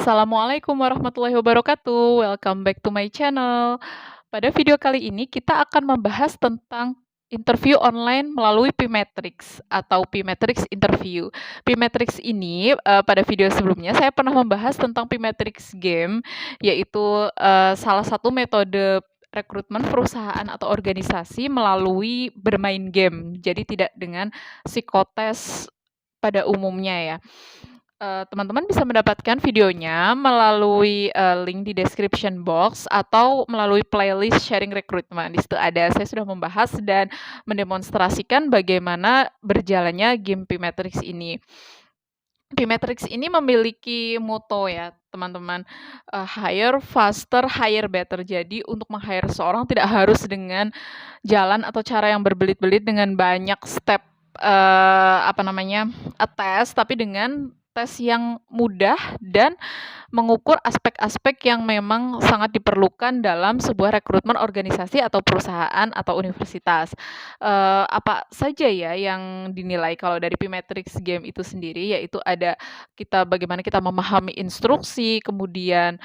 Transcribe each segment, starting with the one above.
Assalamualaikum warahmatullahi wabarakatuh. Welcome back to my channel. Pada video kali ini kita akan membahas tentang interview online melalui P-Matrix atau P-Matrix interview. P-Matrix ini pada video sebelumnya saya pernah membahas tentang P-Matrix game, yaitu salah satu metode rekrutmen perusahaan atau organisasi melalui bermain game. Jadi tidak dengan psikotes pada umumnya ya. Teman-teman bisa mendapatkan videonya melalui, link di description box atau melalui playlist sharing recruitment. Di situ ada, saya sudah membahas dan mendemonstrasikan bagaimana berjalannya game P-Matrix ini. P-Matrix ini memiliki moto ya, teman-teman, hire faster, hire better. Jadi untuk meng-hire seseorang tidak harus dengan jalan atau cara yang berbelit-belit dengan banyak step, tes, tapi dengan tes yang mudah dan mengukur aspek-aspek yang memang sangat diperlukan dalam sebuah rekrutmen organisasi atau perusahaan atau universitas. Apa saja ya yang dinilai kalau dari P-Matrix game itu sendiri, yaitu ada bagaimana kita memahami instruksi, kemudian,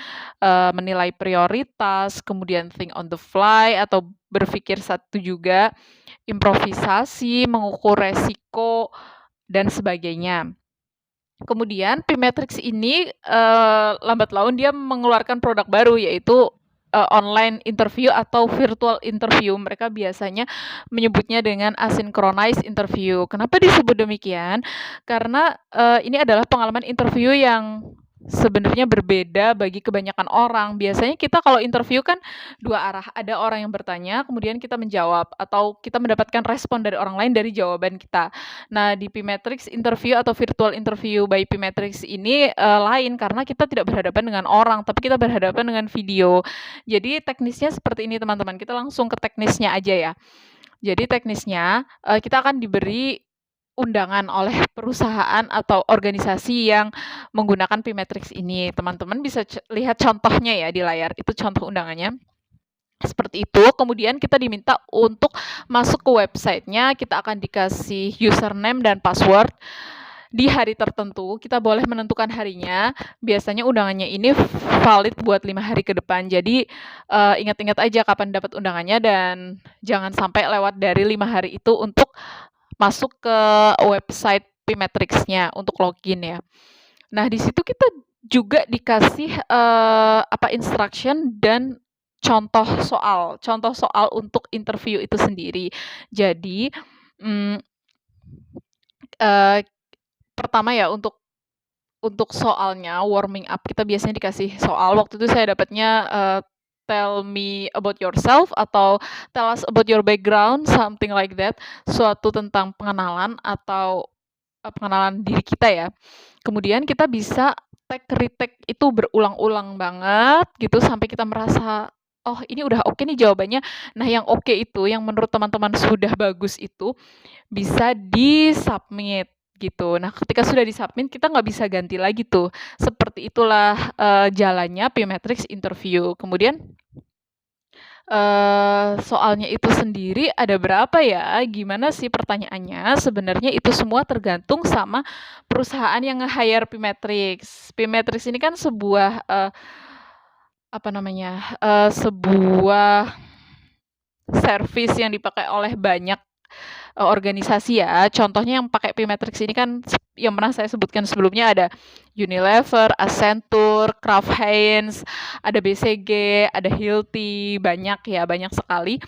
menilai prioritas, kemudian think on the fly atau berpikir satu juga, improvisasi, mengukur resiko, dan sebagainya. Kemudian P-Matrix ini, lambat laun dia mengeluarkan produk baru, yaitu, online interview atau virtual interview. Mereka biasanya menyebutnya dengan asynchronous interview. Kenapa disebut demikian? Karena, ini adalah pengalaman interview yang sebenarnya berbeda bagi kebanyakan orang. Biasanya kita kalau interview kan dua arah, ada orang yang bertanya, kemudian kita menjawab, atau kita mendapatkan respon dari orang lain dari jawaban kita. Nah, di P-Matrix interview atau virtual interview by P-Matrix ini, lain karena kita tidak berhadapan dengan orang, tapi kita berhadapan dengan video. Jadi teknisnya seperti ini teman-teman, kita langsung ke teknisnya aja ya. Jadi teknisnya, kita akan diberi undangan oleh perusahaan atau organisasi yang menggunakan P-Matrix ini. Teman-teman bisa lihat contohnya ya di layar, itu contoh undangannya. Seperti itu, kemudian kita diminta untuk masuk ke websitenya, kita akan dikasih username dan password. Di hari tertentu, kita boleh menentukan harinya. Biasanya undangannya ini valid buat 5 hari ke depan. Jadi, ingat-ingat aja kapan dapat undangannya dan jangan sampai lewat dari 5 hari itu untuk masuk ke website P-Matrix-nya untuk login ya. Nah, di situ kita juga dikasih, instruction dan contoh soal untuk interview itu sendiri. Jadi, mmm, eee, pertama ya untuk soalnya warming up kita biasanya dikasih soal, waktu itu saya dapatnya, tell me about yourself atau tell us about your background, something like that, suatu tentang pengenalan atau, pengenalan diri kita ya. Kemudian kita bisa retake itu berulang-ulang banget gitu sampai kita merasa, "Oh ini udah oke nih jawabannya." Nah yang oke itu, yang menurut teman-teman sudah bagus itu, bisa di-submit gitu. Nah ketika sudah di-submit kita nggak bisa ganti lagi tuh. Seperti itulah, jalannya P-Matrix interview. Kemudian, soalnya itu sendiri ada berapa ya? Gimana sih pertanyaannya? Sebenarnya itu semua tergantung sama perusahaan yang nge-hire P-Matrix. P-Matrix ini kan sebuah, sebuah service yang dipakai oleh banyak, organisasi ya. Contohnya yang pakai P-Matrix ini kan yang pernah saya sebutkan sebelumnya ada Unilever, Accenture, Kraft Heinz, ada BCG, ada Hilti, banyak ya, banyak sekali.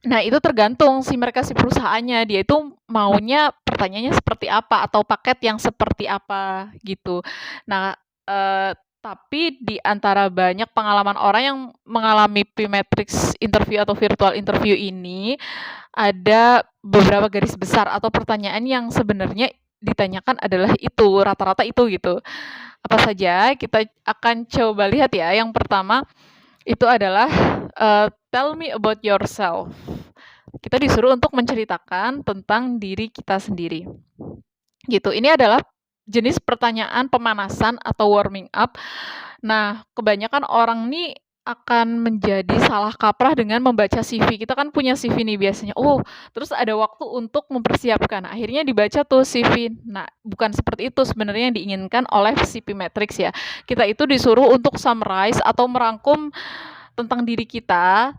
Nah, itu tergantung si perusahaannya, dia itu maunya pertanyaannya seperti apa atau paket yang seperti apa gitu. Nah, tapi di antara banyak pengalaman orang yang mengalami P-Matrix interview atau virtual interview ini, ada beberapa garis besar atau pertanyaan yang sebenarnya ditanyakan adalah itu, rata-rata itu gitu. Apa saja? Kita akan coba lihat ya. Yang pertama itu adalah, tell me about yourself. Kita disuruh untuk menceritakan tentang diri kita sendiri, gitu. Ini adalah jenis pertanyaan pemanasan atau warming up. Nah, kebanyakan orang nih akan menjadi salah kaprah dengan membaca CV. Kita kan punya CV nih biasanya, terus ada waktu untuk mempersiapkan, akhirnya dibaca tuh CV. Nah, bukan seperti itu sebenarnya yang diinginkan oleh si P-Matrix ya. Kita itu disuruh untuk summarize atau merangkum tentang diri kita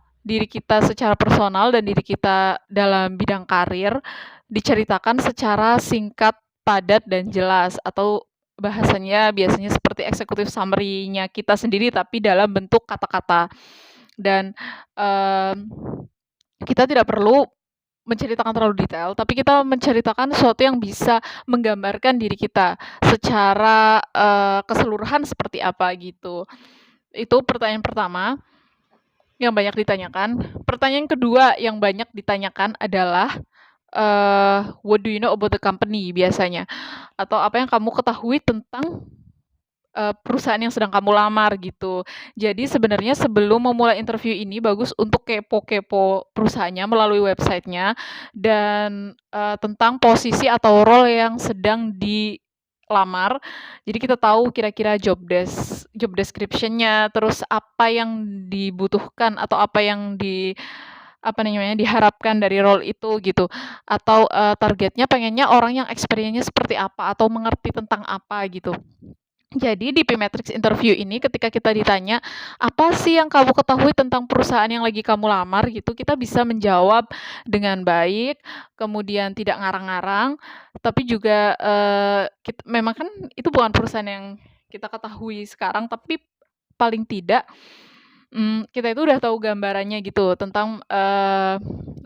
secara personal dan diri kita dalam bidang karir, diceritakan secara singkat, padat, dan jelas, atau bahasanya biasanya seperti executive summary-nya kita sendiri tapi dalam bentuk kata-kata. Dan, kita tidak perlu menceritakan terlalu detail, tapi kita menceritakan sesuatu yang bisa menggambarkan diri kita secara, keseluruhan seperti apa gitu. Itu pertanyaan pertama yang banyak ditanyakan. Pertanyaan kedua yang banyak ditanyakan adalah, what do you know about the company biasanya, atau apa yang kamu ketahui tentang perusahaan yang sedang kamu lamar gitu. Jadi sebenarnya sebelum memulai interview ini bagus untuk kepo-kepo perusahaannya melalui websitenya dan, tentang posisi atau role yang sedang dilamar. Jadi kita tahu kira-kira job description-nya, terus apa yang dibutuhkan atau apa yang diharapkan dari role itu gitu. Atau, targetnya pengennya orang yang experience-nya seperti apa atau mengerti tentang apa gitu. Jadi di P-Matrix interview ini ketika kita ditanya, "Apa sih yang kamu ketahui tentang perusahaan yang lagi kamu lamar?" Gitu, kita bisa menjawab dengan baik, kemudian tidak ngarang-ngarang, tapi juga, memang kan itu bukan perusahaan yang kita ketahui sekarang, tapi paling tidak, kita itu udah tahu gambarannya gitu tentang,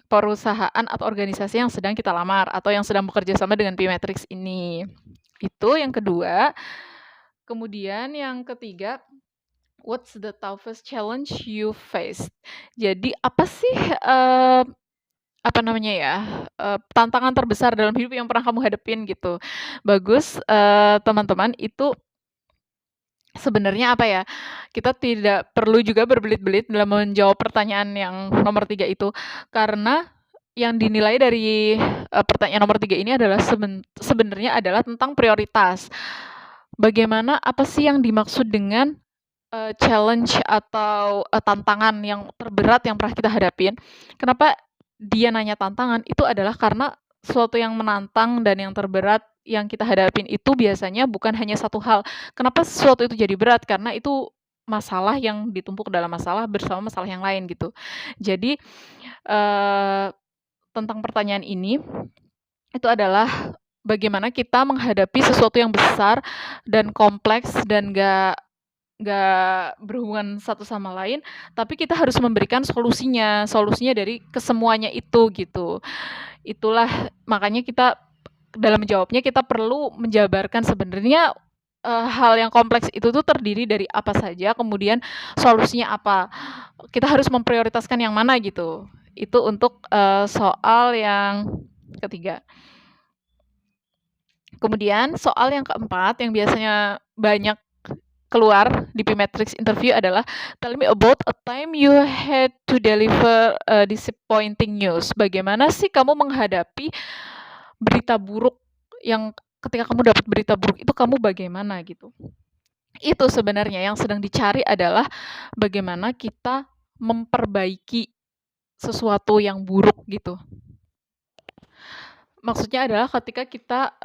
perusahaan atau organisasi yang sedang kita lamar atau yang sedang bekerja sama dengan P-Matrix ini. Itu yang kedua. Kemudian yang ketiga, what's the toughest challenge you faced? Jadi apa sih, apa namanya ya, tantangan terbesar dalam hidup yang pernah kamu hadapin gitu. Bagus, teman-teman, itu sebenarnya apa ya, kita tidak perlu juga berbelit-belit dalam menjawab pertanyaan yang nomor 3 itu, karena yang dinilai dari, pertanyaan nomor 3 ini adalah sebenarnya adalah tentang prioritas. Bagaimana, apa sih yang dimaksud dengan, challenge atau, tantangan yang terberat yang pernah kita hadapin. Kenapa dia nanya tantangan, itu adalah karena sesuatu yang menantang dan yang terberat yang kita hadapin itu biasanya bukan hanya satu hal. Kenapa sesuatu itu jadi berat, karena itu masalah yang ditumpuk dalam masalah bersama masalah yang lain gitu. Jadi, eee, tentang pertanyaan ini, itu adalah bagaimana kita menghadapi sesuatu yang besar dan kompleks dan nggak berhubungan satu sama lain, tapi kita harus memberikan solusinya dari kesemuanya itu, gitu. Itulah makanya kita dalam menjawabnya kita perlu menjabarkan sebenarnya, hal yang kompleks itu tuh terdiri dari apa saja, kemudian solusinya apa. Kita harus memprioritaskan yang mana gitu. Itu untuk, soal yang ketiga. Kemudian soal yang keempat yang biasanya banyak keluar di P-Matrix interview adalah, "Tell me about a time you had to deliver, disappointing news." Bagaimana sih kamu menghadapi berita buruk yang ketika kamu dapat berita buruk itu kamu bagaimana gitu. Itu sebenarnya yang sedang dicari adalah bagaimana kita memperbaiki sesuatu yang buruk gitu. Maksudnya adalah ketika kita,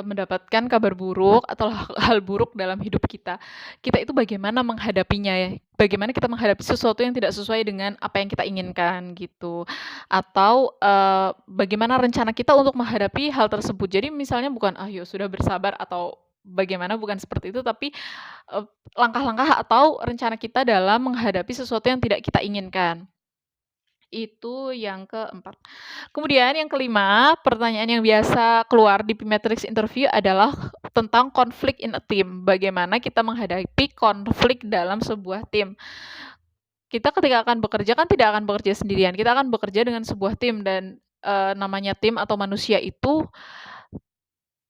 mendapatkan kabar buruk atau hal buruk dalam hidup kita, kita itu bagaimana menghadapinya ya, bagaimana kita menghadapi sesuatu yang tidak sesuai dengan apa yang kita inginkan gitu. Atau, bagaimana rencana kita untuk menghadapi hal tersebut. Jadi misalnya bukan, "Ah, ya sudah bersabar," atau bagaimana, bukan seperti itu, tapi, langkah-langkah atau rencana kita dalam menghadapi sesuatu yang tidak kita inginkan. Itu yang keempat. Kemudian yang kelima, pertanyaan yang biasa keluar di P-Matrix interview adalah tentang konflik in a team. Bagaimana kita menghadapi konflik dalam sebuah tim. Kita ketika akan bekerja kan tidak akan bekerja sendirian, kita akan bekerja dengan sebuah tim dan, namanya tim atau manusia itu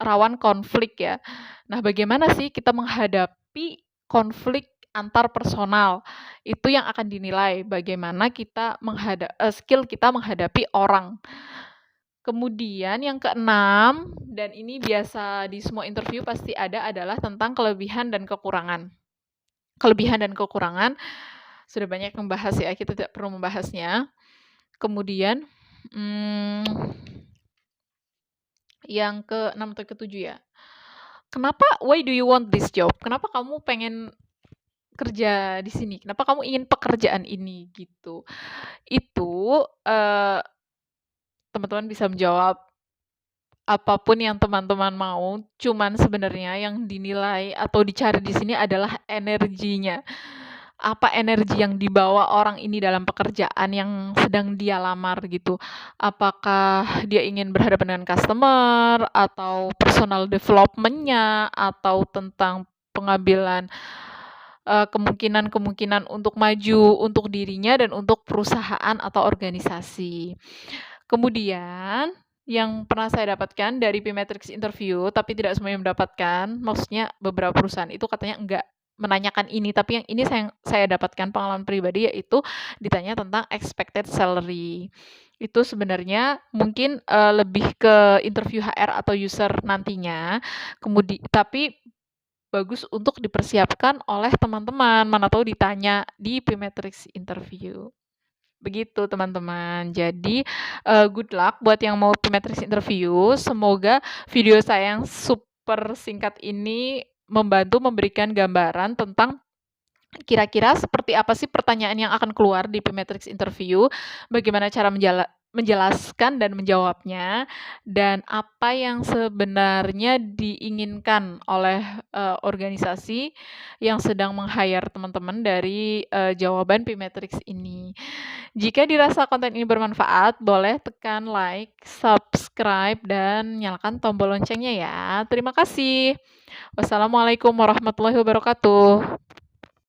rawan konflik ya. Nah, bagaimana sih kita menghadapi konflik antar personal, itu yang akan dinilai bagaimana kita skill kita menghadapi orang. Kemudian yang keenam, dan ini biasa di semua interview pasti ada, adalah tentang kelebihan dan kekurangan. Kelebihan dan kekurangan, Sudah banyak yang bahas ya, kita tidak perlu membahasnya. Kemudian, mmm, yang ke-6 atau ke-7 ya, kenapa why do you want this job? Kenapa kamu pengen kerja di sini? Kenapa kamu ingin pekerjaan ini, gitu. Itu, teman-teman bisa menjawab apapun yang teman-teman mau, cuman sebenarnya yang dinilai atau dicari di sini adalah energinya. Apa energi yang dibawa orang ini dalam pekerjaan yang sedang dia lamar gitu. Apakah dia ingin berhadapan dengan customer, atau personal development-nya, atau tentang pengambilan, kemungkinan-kemungkinan untuk maju untuk dirinya dan untuk perusahaan atau organisasi. Kemudian, yang pernah saya dapatkan dari P-Matrix interview, tapi tidak semuanya mendapatkan, maksudnya beberapa perusahaan itu katanya enggak menanyakan ini, tapi yang ini saya dapatkan pengalaman pribadi, yaitu ditanya tentang expected salary. Itu sebenarnya mungkin, lebih ke interview HR atau user nantinya, tapi bagus untuk dipersiapkan oleh teman-teman, mana tahu ditanya di P-Matrix interview. Begitu teman-teman. Jadi, good luck buat yang mau P-Matrix interview, semoga video saya yang super singkat ini membantu memberikan gambaran tentang kira-kira seperti apa sih pertanyaan yang akan keluar di P-Matrix interview, bagaimana cara menjelaskan dan menjawabnya, dan apa yang sebenarnya diinginkan oleh, organisasi yang sedang meng-hire teman-teman dari, jawaban P-Matrix ini. Jika dirasa konten ini bermanfaat, boleh tekan like, subscribe, dan nyalakan tombol loncengnya ya. Terima kasih. Wassalamualaikum warahmatullahi wabarakatuh.